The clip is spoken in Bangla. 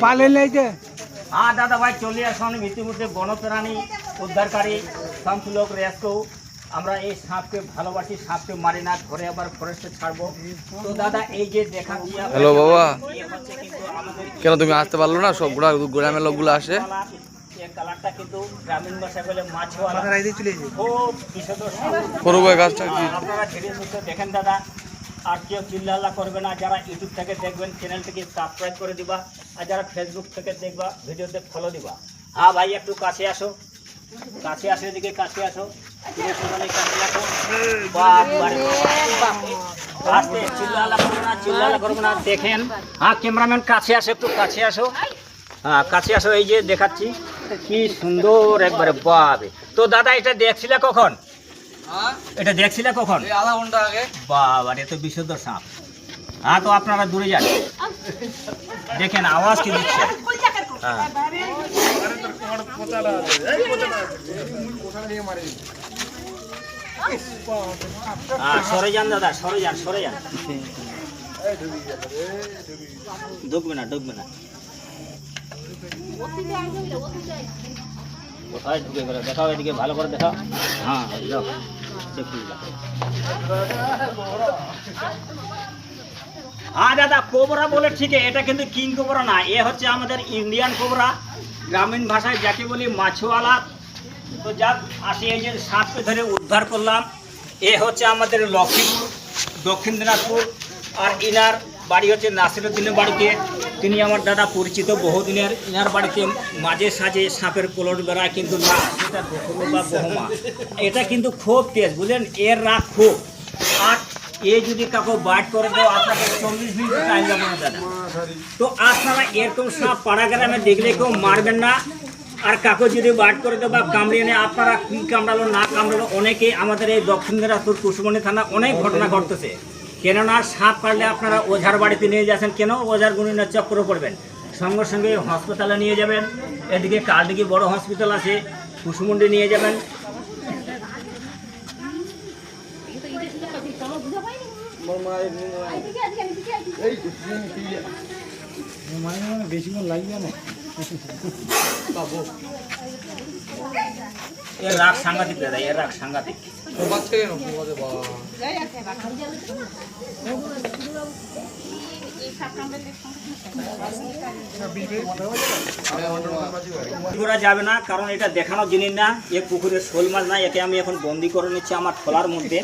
পালে নেই যে। হ্যাঁ দাদা ভাই চলে আসুন ইতিমধ্যে বনপ্রাণী উদ্ধারকারী শামসুলক রেস্কিউ। আমরা এই সাপকে ভালোবাসি, সাপকে মারি না, ধরে আবার ফরেস্টে ছাড়বো। তো দাদা এই যে দেখাচ্ছি, হ্যালো বাবা, কিন্তু আমাদের কেন তুমি আসতে পারলো না? সব গ্রামের লোকগুলো আসে। এই কালারটা কিন্তু গ্রামীণ ভাষায় বলে মাছওয়ালা, খুব বিশুদ্ধ সাপ। করবো গাছটা কি আপনারা ধীরে সুস্থে দেখেন দাদা, আর কেউ চিল্লাল্লা করবে না। যারা ইউটিউব থেকে দেখবেন চ্যানেলটিকে সাবস্ক্রাইব করে দিবা, আর যারা ফেসবুক থেকে দেখবা ভিডিওতে ফলো দিবা। হ্যাঁ ভাই একটু কাছে আসো, কাছে আসো, এদিকে কাছে আসো, চিল্লাল্লা করবে না, দেখেন। হ্যাঁ ক্যামেরাম্যান কাছে আসো, একটু কাছে আসো, হ্যাঁ কাছে আসো। এই যে দেখাচ্ছি কি সুন্দর একবারে বাবে। তো দাদা এটা দেখছিলে কখন? এটা দেখছিলে কখন? আধা ঘন্টা আগে। বাবা এত বিশুদ্ধ সাপ। হ্যাঁ তো আপনারা দূরে যান, দেখেন আওয়াজ কি দিচ্ছে। হ্যাঁ সরে যান দাদা, সরে যান, সরে যান। ঢুকবে না, ঢুকবে না। কোথায় ঢুকে গেল? দেখাও এদিকে, ভালো করে দেখাও। হ্যাঁ হ্যাঁ দাদা কোবরা বলে ঠিক, এটা কিন্তু কিং কোবরা না, এ হচ্ছে আমাদের ইন্ডিয়ান কোবরা, গ্রামীণ ভাষায় যাকে বলি মাছওয়ালা। তো যাক আসি, এই যে সাপকে ধরে উদ্ধার করলাম। এ হচ্ছে আমাদের লক্ষ্মীপুর, দক্ষিণ দিনাজপুর, আর ইনার বাড়ি হচ্ছে নাসিরুদ্দিনের বাড়িতে। তিনি আমার দাদা পরিচিত বহুদিনের। ইনার বাড়িতে মাঝে সাঝে সাপের কলর বেড়ায়, কিন্তু না সেটা দখল বা বহমা, এটা কিন্তু খুব তেজ, বুঝলেন, এর রাগ খুব। আর এ যদি কাউকে বাইট করে দেয় আপনাকে 40 মিনিট টাইম লাগবে না দাদা। তো আপনারা এরকম সাপ পাড়া গ্রামে দেখলে কেউ মারবেন না। আর কাকু যদি বাইট করে দেয় বা কামড়িয়ে নেয়, আপনারা কী কামড়ালো না কামড়ালো, অনেকে আমাদের এই দক্ষিণ দিনাজপুর কুশমণি থানা অনেক ঘটনা ঘটতেছে। কেননা সাপ কাটলে আপনারা ওঝার বাড়িতে নিয়ে যাচ্ছেন, কেন ওঝার গুণিনের চক্করে পড়বেন, সঙ্গে সঙ্গে হসপিটালে নিয়ে যাবেন। এদিকে কালদিঘি বড় হসপিটাল আছে, কুশমুন্ডি নিয়ে যাবেন। বেশিক্ষণ লাগবে না। এর রাগ সাংঘাতিক দাদা, এর রাগ সাংঘাতিক। করা যাবে না, কারণ এটা দেখানোর জিনিস না। এ পুকুরের শোল মাছ না, একে আমি এখন বন্দি করে নিচ্ছি আমার খোলার মধ্যে।